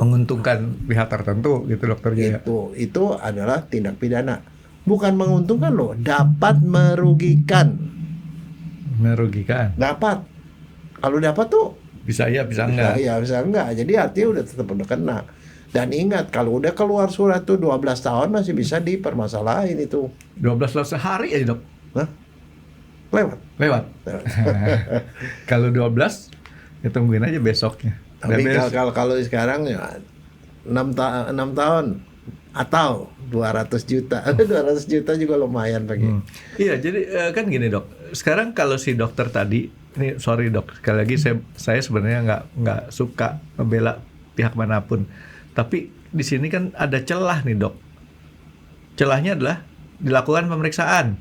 Menguntungkan pihak tertentu gitu dokter Jaya. itu adalah tindak pidana. Bukan menguntungkan loh, dapat merugikan. Merugikan. Dapat. Kalau dapat tuh Bisa ya, bisa enggak. ya bisa enggak. Jadi artinya udah tetap udah kena. Dan ingat kalau udah keluar surat tuh 12 tahun masih bisa dipermasalahin itu. 12 tahun sehari aja dok. Hah? Lewat. Lewat. Kalau 12 ya tungguin aja besoknya. Tapi Dan kalau sekarang ya 6 tahun atau 200 juta. 200 juta juga lumayan pagi. Iya, jadi kan gini dok. Sekarang kalau si dokter tadi, ini sorry dok, sekali lagi saya sebenarnya nggak suka membela pihak manapun. Tapi di sini kan ada celah nih dok. Celahnya adalah dilakukan pemeriksaan.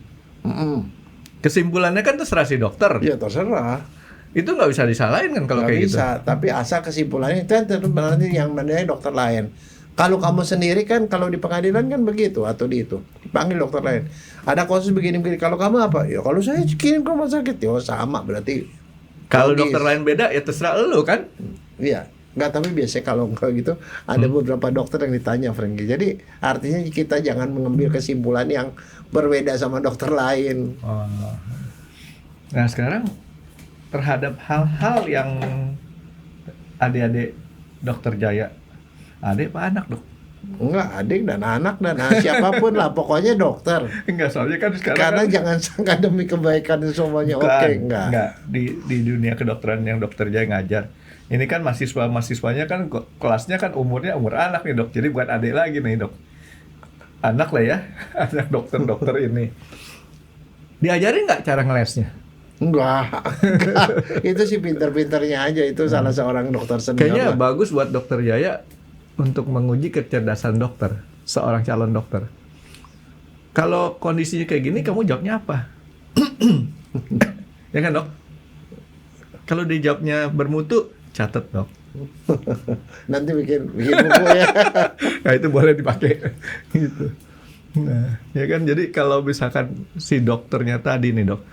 Kesimpulannya kan terserah si dokter. Ya terserah. Itu nggak bisa disalahin kan kalau Nggak kayak bisa, tapi asal kesimpulannya itu nanti yang menilai dokter lain. Kalau kamu sendiri kan, kalau di pengadilan kan begitu atau di itu dipanggil dokter lain. Ada kasus begini-begini. Kalau kamu apa? Ya kalau saya kirim ke rumah sakit, ya sama berarti. Kalau logis. dokter lain beda ya terserah lu kan. Iya, nggak, tapi biasanya kalau gitu ada beberapa dokter yang ditanya, Frankie. Jadi artinya kita jangan mengambil kesimpulan yang berbeda sama dokter lain. Oh. Nah sekarang terhadap hal-hal yang adik-adik dokter Jaya, adik apa anak dok? Enggak, adik dan anak dan siapapun lah, pokoknya dokter. Enggak, soalnya kan sekarang Karena kan, jangan sangka demi kebaikan semuanya bukan, oke, enggak. di dunia kedokteran yang dokter Jaya ngajar. Ini kan mahasiswanya kan kelasnya kan umur anak nih dok, jadi bukan adik lagi nih dok. Anak lah ya, anak dokter ini. Diajarin nggak cara ngelesnya? Enggak. Itu sih pinter-pinternya aja, itu salah seorang dokter senior. Kayaknya lah. bagus buat dokter Jaya untuk menguji kecerdasan dokter, seorang calon dokter. Kalau kondisinya kayak gini, kamu jawabnya apa? Ya kan dok? Kalau dijawabnya bermutu, catat dok. Nanti bikin buku ya. Nah itu boleh dipakai. Gitu. Nah, ya kan, jadi kalau misalkan si dokternya tadi nih dok,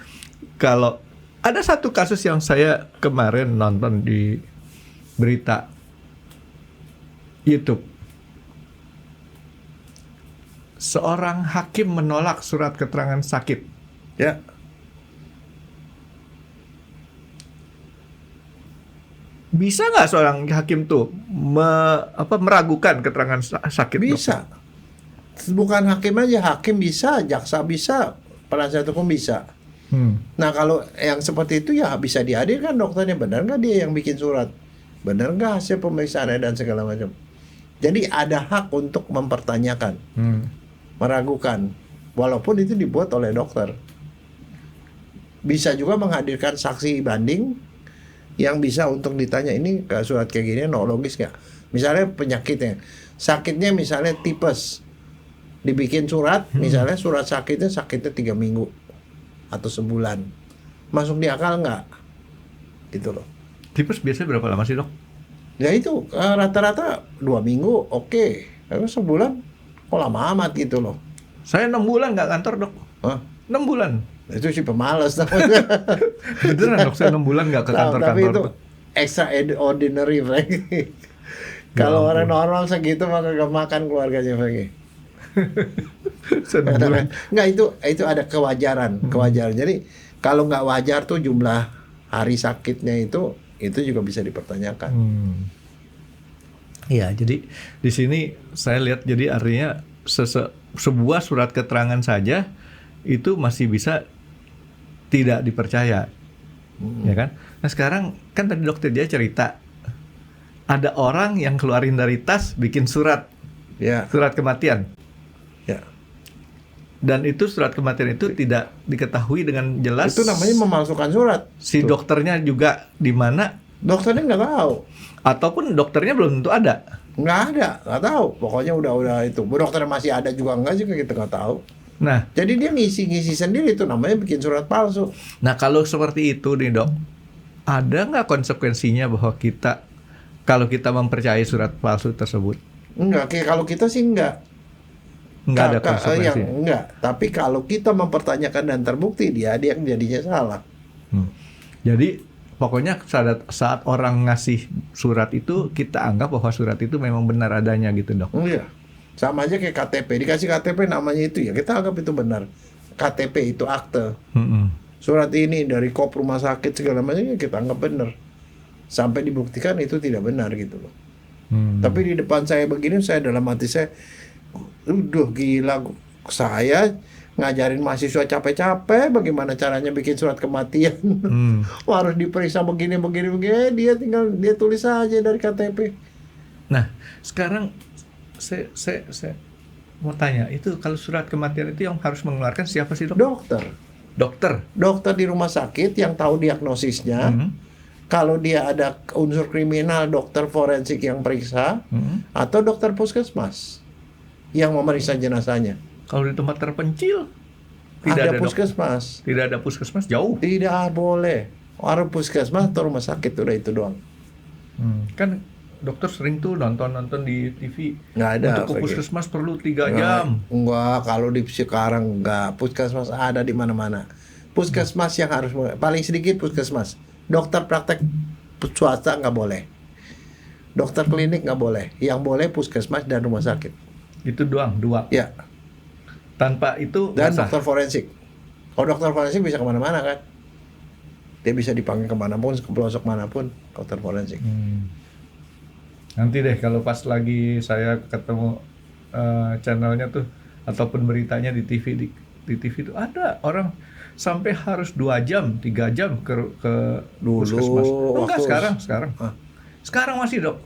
kalau ada satu kasus yang saya kemarin nonton di berita YouTube, seorang hakim menolak surat keterangan sakit. Ya. Bisa nggak seorang hakim tuh meragukan keterangan sakit? Bisa. Bukan hakim aja, hakim bisa, jaksa bisa, penasihat hukum bisa. Nah kalau yang seperti itu ya bisa dihadirkan dokternya, benar nggak dia yang bikin surat, benar nggak hasil pemeriksaannya dan segala macam. Jadi ada hak untuk mempertanyakan, meragukan, walaupun itu dibuat oleh dokter. Bisa juga menghadirkan saksi banding yang bisa untuk ditanya, ini surat kayak gini logis nggak? Misalnya penyakitnya, sakitnya misalnya tipes, dibikin surat, misalnya surat sakitnya 3 minggu atau sebulan, masuk di akal nggak? Gitu loh. Tipes biasanya berapa lama sih dok? Ya itu rata-rata 2 minggu oke. Kalau sebulan kok lama amat gitu loh. Saya 6 bulan nggak kantor dok. Hah? 6 bulan. Itu sih pemalas namanya. Beneran dok, saya 6 bulan nggak ke Tapi kantor-kantor. itu extraordinary, Frank. Kalau orang normal segitu maka gak makan keluarganya, Frank. Saya 6 bulan. Nggak, itu ada kewajaran. Jadi kalau nggak wajar tuh jumlah hari sakitnya itu juga bisa dipertanyakan. Iya, jadi di sini saya lihat, jadi artinya sebuah surat keterangan saja itu masih bisa tidak dipercaya, ya kan? Nah sekarang kan tadi dokter dia cerita ada orang yang keluarin dari tas bikin surat kematian. Ya. Dan itu surat kematian itu tidak diketahui dengan jelas. Itu namanya memalsukan surat. Si dokternya juga di mana? Dokternya nggak tahu. Ataupun dokternya belum tentu ada. Nggak tahu. Pokoknya udah itu. Dokter masih ada juga nggak sih, kita nggak tahu. Nah, jadi dia ngisi sendiri, itu namanya bikin surat palsu. Nah kalau seperti itu nih dok, ada nggak konsekuensinya bahwa kalau kita mempercayai surat palsu tersebut? Enggak, kayak kalau kita sih enggak. nggak ada Yang konsekuensi. enggak. Tapi kalau kita mempertanyakan dan terbukti dia yang jadinya salah. Jadi pokoknya saat orang ngasih surat itu kita anggap bahwa surat itu memang benar adanya gitu dok. Iya. Sama aja kayak KTP. Dikasih KTP namanya itu ya kita anggap itu benar. KTP itu akte. Mm-mm. Surat ini dari kop rumah sakit segala macam ya kita anggap benar. Sampai dibuktikan itu tidak benar gitu loh. Tapi di depan saya begini saya dalam hati saya udah gila, saya ngajarin mahasiswa capek-capek bagaimana caranya bikin surat kematian. Harus diperiksa begini dia tulis aja dari KTP. Nah sekarang saya mau tanya, itu kalau surat kematian itu yang harus mengeluarkan siapa sih dok? Dokter di rumah sakit yang tahu diagnosisnya. Kalau dia ada unsur kriminal, dokter forensik yang periksa, atau dokter puskesmas yang memeriksa jenazahnya. Kalau di tempat terpencil tidak ada puskesmas. Tidak ada puskesmas, jauh. Tidak boleh. Orang puskesmas atau rumah sakit udah itu doang. Kan dokter sering tuh nonton di TV. Nggak ada. Untuk ke puskesmas perlu 3 jam. Enggak, kalau di sekarang enggak. Puskesmas ada di mana-mana. Puskesmas yang harus paling sedikit puskesmas. Dokter praktek swasta nggak boleh. Dokter klinik nggak boleh. Yang boleh puskesmas dan rumah sakit. Itu doang, 2. Ya. Tanpa itu Dan nggak sah. dokter forensik. Kalau dokter forensik bisa kemana-mana kan. Dia bisa dipanggil kemanapun, ke pelosok manapun, dokter forensik. Nanti deh kalau pas lagi saya ketemu channelnya tuh ataupun beritanya di TV di TV itu ada orang sampai harus 2 jam, 3 jam ke puskesmas. Enggak, sekarang. Sekarang masih dok.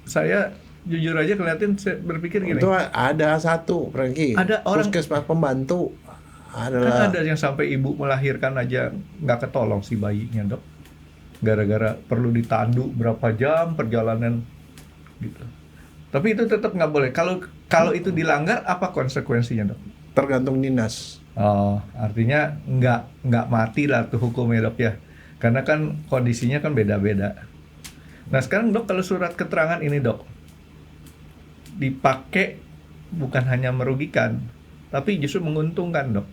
Saya jujur aja kelihatan, saya berpikir gini. Itu ada satu, Franky. Ada orang puskesmas pembantu. kan Adalah ada yang sampai ibu melahirkan aja nggak ketolong si bayinya dok. Gara-gara perlu ditandu berapa jam perjalanan gitu. Tapi itu tetap nggak boleh. Kalau itu dilanggar apa konsekuensinya dok? tergantung dinas. Oh, artinya nggak mati lah tuh hukumnya dok ya, karena kan kondisinya kan beda-beda. Nah sekarang dok, kalau surat keterangan ini dok dipakai bukan hanya merugikan, tapi justru menguntungkan dok.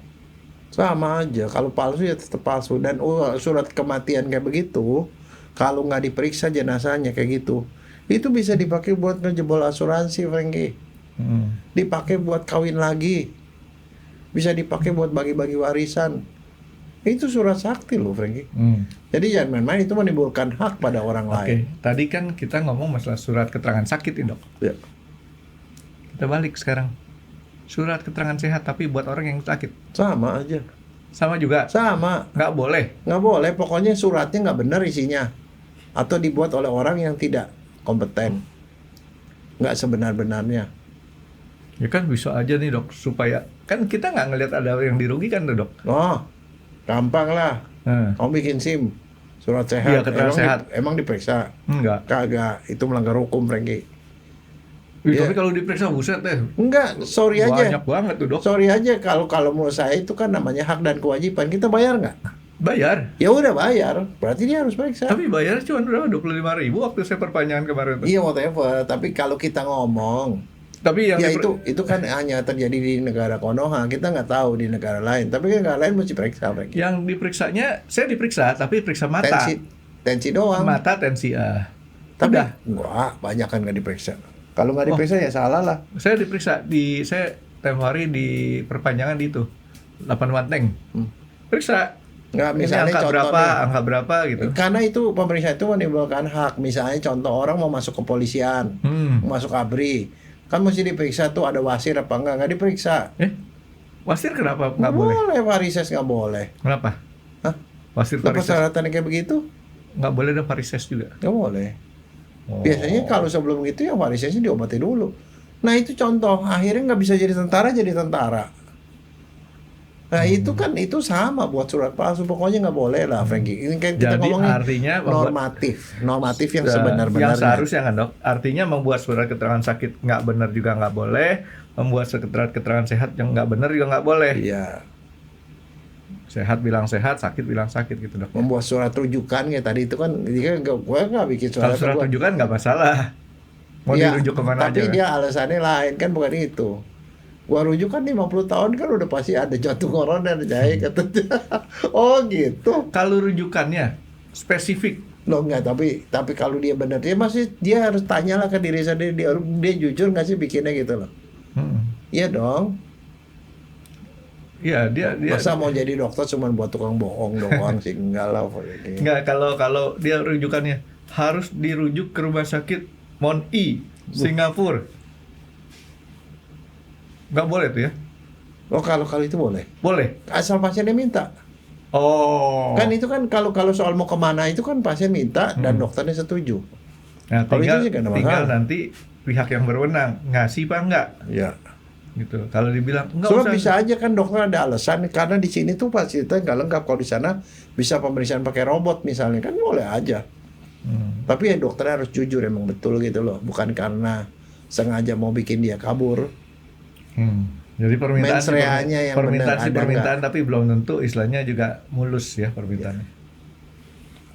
Sama aja, kalau palsu ya tetap palsu. Dan surat kematian kayak begitu, kalau nggak diperiksa jenazahnya kayak gitu, itu bisa dipakai buat ngejebol asuransi, Franky. Dipakai buat kawin lagi, bisa dipakai buat bagi-bagi warisan. Itu surat sakti loh, Franky. Jadi jangan main-main, itu menimbulkan hak pada orang lain. Tadi kan kita ngomong masalah surat keterangan sakit ini dok. Ya. Kita balik sekarang, surat keterangan sehat tapi buat orang yang sakit. Sama aja. Sama juga. Sama. Nggak boleh. Nggak boleh, pokoknya suratnya nggak benar isinya. Atau dibuat oleh orang yang tidak kompeten. Nggak sebenar-benarnya. Ya kan bisa aja nih dok, supaya kan kita nggak ngelihat ada yang dirugikan tuh dok. Oh, gampang lah. Kamu bikin SIM, surat sehat. Iya, keterangan sehat. Emang diperiksa? Enggak. Kagak, itu melanggar hukum, Franky. Tapi kalau diperiksa buset deh. Enggak, sorry aja. Banyak banget tuh dok. Sorry aja, kalau menurut saya itu kan namanya hak dan kewajiban. Kita bayar nggak? Bayar. Ya udah bayar, berarti dia harus periksa. Tapi bayar cuma berapa? 25.000 waktu saya perpanjangan kemarin tuh. Iya, whatever. Tapi kalau kita ngomong, Tapi yang ya itu kan hanya terjadi di negara Konoha. Kita nggak tahu di negara lain. Tapi kan negara lain mesti periksa, Franky. yang diperiksanya, saya diperiksa, tapi periksa mata. Tensi doang. Mata, tensi. Tapi Udah. enggak, banyak kan nggak diperiksa. Kalau nggak diperiksa ya salah lah. Saya diperiksa saya tempo hari di perpanjangan di itu 8 Banteng. Periksa. Nggak, Ini misalnya angka berapa, contohnya. angka berapa gitu. Karena itu pemeriksaan itu menimbulkan hak. Misalnya contoh orang mau masuk kepolisian, mau masuk ABRI, kan mesti diperiksa tuh ada wasir apa nggak diperiksa. Wasir kenapa nggak boleh? Boleh, varises nggak boleh. Kenapa? Hah? Wasir Lo varises persyaratan kayak begitu nggak boleh, ada varises juga. nggak boleh. Oh. Biasanya kalau sebelum itu yang varisesnya diobati dulu. Nah itu contoh, akhirnya nggak bisa jadi tentara. Nah itu kan itu sama buat surat palsu, pokoknya nggak boleh lah, Franky. Ini kan kita Jadi ngomongin artinya normatif yang yang sebenar-benarnya. seharusnya kan dok, artinya membuat surat keterangan sakit nggak benar juga nggak boleh, membuat surat keterangan sehat yang nggak benar juga nggak boleh. Iya. Sehat bilang sehat, sakit bilang sakit gitu dok. Membuat surat rujukan kayak tadi itu kan, dia gue nggak bikin Kalau surat gua- rujukan nggak masalah, mau Iya, dirujuk kemana tapi aja. dia alasannya lain kan, bukan itu. Gua rujuk kan 50 tahun kan udah pasti ada jantung koroner Jaya katanya. Oh gitu. Kalau rujukannya spesifik. Loh enggak, tapi kalau dia benar dia harus tanyalah ke diri sendiri, dia jujur nggak sih bikinnya gitu loh. Iya dong. Iya, dia Masa mau jadi dokter cuma buat tukang bohong doang sih, enggak lah. Enggak, kalau dia rujukannya harus dirujuk ke rumah sakit MONI Singapura. Enggak boleh tuh ya? Oh kalau itu boleh. Boleh. Asal pasiennya minta. Oh. Kan itu kan kalau soal mau kemana itu kan pasien minta dan dokternya setuju. Nah, Kalau tinggal, itu sih nggak ada tinggal masalah. nanti pihak yang berwenang ngasih apa enggak Ya. gitu. Kalau dibilang enggak Soalnya usah. bisa aja kan dokter ada alasan karena di sini tuh fasilitas nggak lengkap. Kalau di sana bisa pemeriksaan pakai robot misalnya kan boleh aja. Tapi ya dokternya harus jujur emang betul gitu loh, bukan karena sengaja mau bikin dia kabur. Jadi permintaan Mens reanya yang benar, ada permintaan tapi belum tentu istilahnya juga mulus ya permintaannya.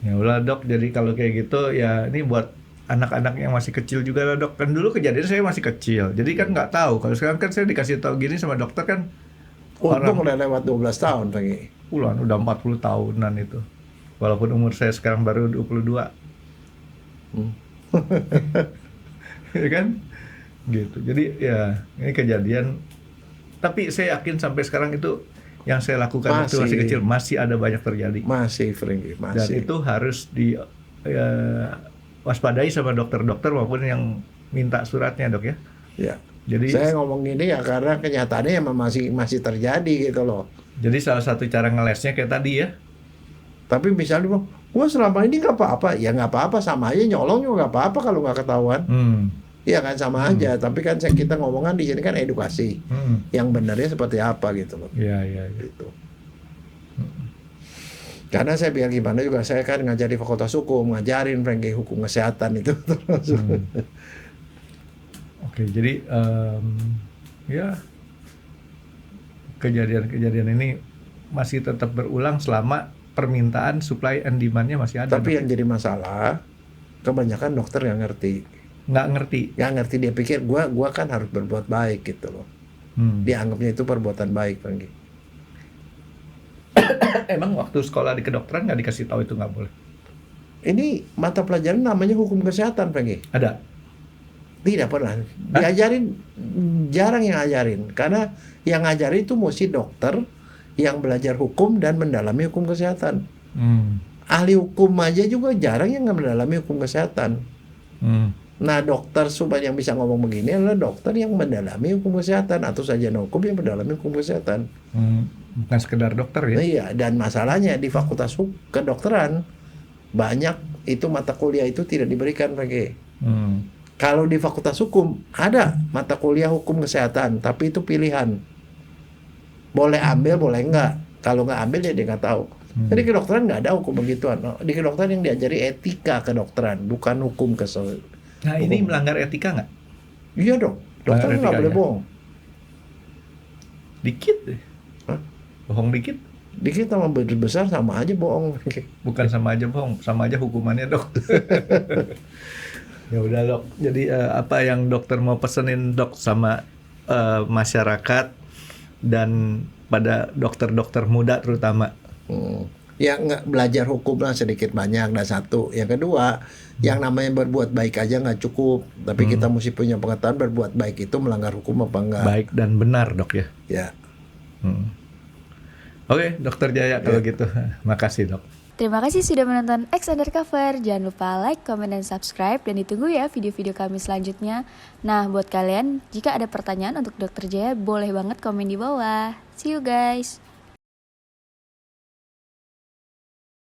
Ya ulah dok, jadi kalau kayak gitu ya ini buat anak-anak yang masih kecil juga lah dok. Kan dulu kejadian saya masih kecil, jadi kan nggak tahu. Kalau sekarang kan saya dikasih tahu gini sama dokter kan Untung udah lewat 12 tahun lagi. puluhan, udah 40 tahunan itu. Walaupun umur saya sekarang baru 22. Ya kan? Gitu. Jadi ya ini kejadian. Tapi saya yakin sampai sekarang itu yang saya lakukan waktu masih kecil masih ada banyak terjadi. Masih Frankie, Dan masih. itu harus di waspadai sama dokter-dokter maupun yang minta suratnya dok ya. Ya. Jadi Saya ngomong gini ya karena kenyataannya emang masih terjadi gitu loh. jadi salah satu cara ngelesnya kayak tadi ya. Tapi misalnya bilang, gua selama ini nggak apa-apa, ya nggak apa-apa, sama aja nyolong juga nggak apa-apa kalau nggak ketahuan. Iya kan sama aja. Tapi kan kita ngomongan di sini kan edukasi. Yang benarnya seperti apa gitu loh. Iya. Gitu. Karena saya biar gimana juga saya kan ngajar di Fakultas Hukum, ngajarin Frankie hukum kesehatan itu termasuk. Oke, jadi ya kejadian-kejadian ini masih tetap berulang selama permintaan supply and demand-nya masih ada. Tapi yang jadi masalah kebanyakan dokter nggak ngerti. Nggak ngerti. Nggak ngerti, dia pikir gua kan harus berbuat baik gitu loh. Dia anggapnya itu perbuatan baik Frankie. Emang waktu sekolah di kedokteran nggak dikasih tahu itu nggak boleh? Ini mata pelajaran namanya hukum kesehatan Frankie. Ada. Tidak pernah diajarin, jarang yang ngajarin karena yang ngajarin itu mesti dokter yang belajar hukum dan mendalami hukum kesehatan. Ahli hukum aja juga jarang yang mendalami hukum kesehatan. Nah dokter supaya yang bisa ngomong begini adalah dokter yang mendalami hukum kesehatan atau sarjana hukum yang mendalami hukum kesehatan. Bukan sekedar dokter ya? Nah, iya, dan masalahnya di Fakultas Kedokteran banyak itu mata kuliah itu tidak diberikan Frankie. Kalau di Fakultas Hukum ada mata kuliah hukum kesehatan, tapi itu pilihan. Boleh ambil, boleh enggak. Kalau nggak ambil ya dia nggak tahu. Jadi kedokteran nggak ada hukum begituan. Di kedokteran yang diajari etika kedokteran, bukan hukum kesehatan. Nah ini melanggar etika nggak? Iya dong. Dokter Melanggar nggak boleh etikanya. bohong. Dikit deh. Hah? Bohong dikit. Dikit sama besar sama aja bohong. Bukan sama aja bohong, sama aja hukumannya dok. Ya udah dok. Jadi apa yang dokter mau pesenin dok sama masyarakat dan pada dokter-dokter muda terutama? Ya nggak belajar hukum lah sedikit banyak, dan satu. Yang kedua, yang namanya berbuat baik aja nggak cukup, tapi kita mesti punya pengetahuan berbuat baik itu melanggar hukum apa enggak. Baik dan benar dok ya. Ya. Oke, Dokter Jaya kalau gitu. Makasih dok. Terima kasih sudah menonton X Undercover. Jangan lupa like, comment, dan subscribe. Dan ditunggu ya video-video kami selanjutnya. Nah, buat kalian, jika ada pertanyaan untuk Dr. Jaya, boleh banget komen di bawah. See you guys!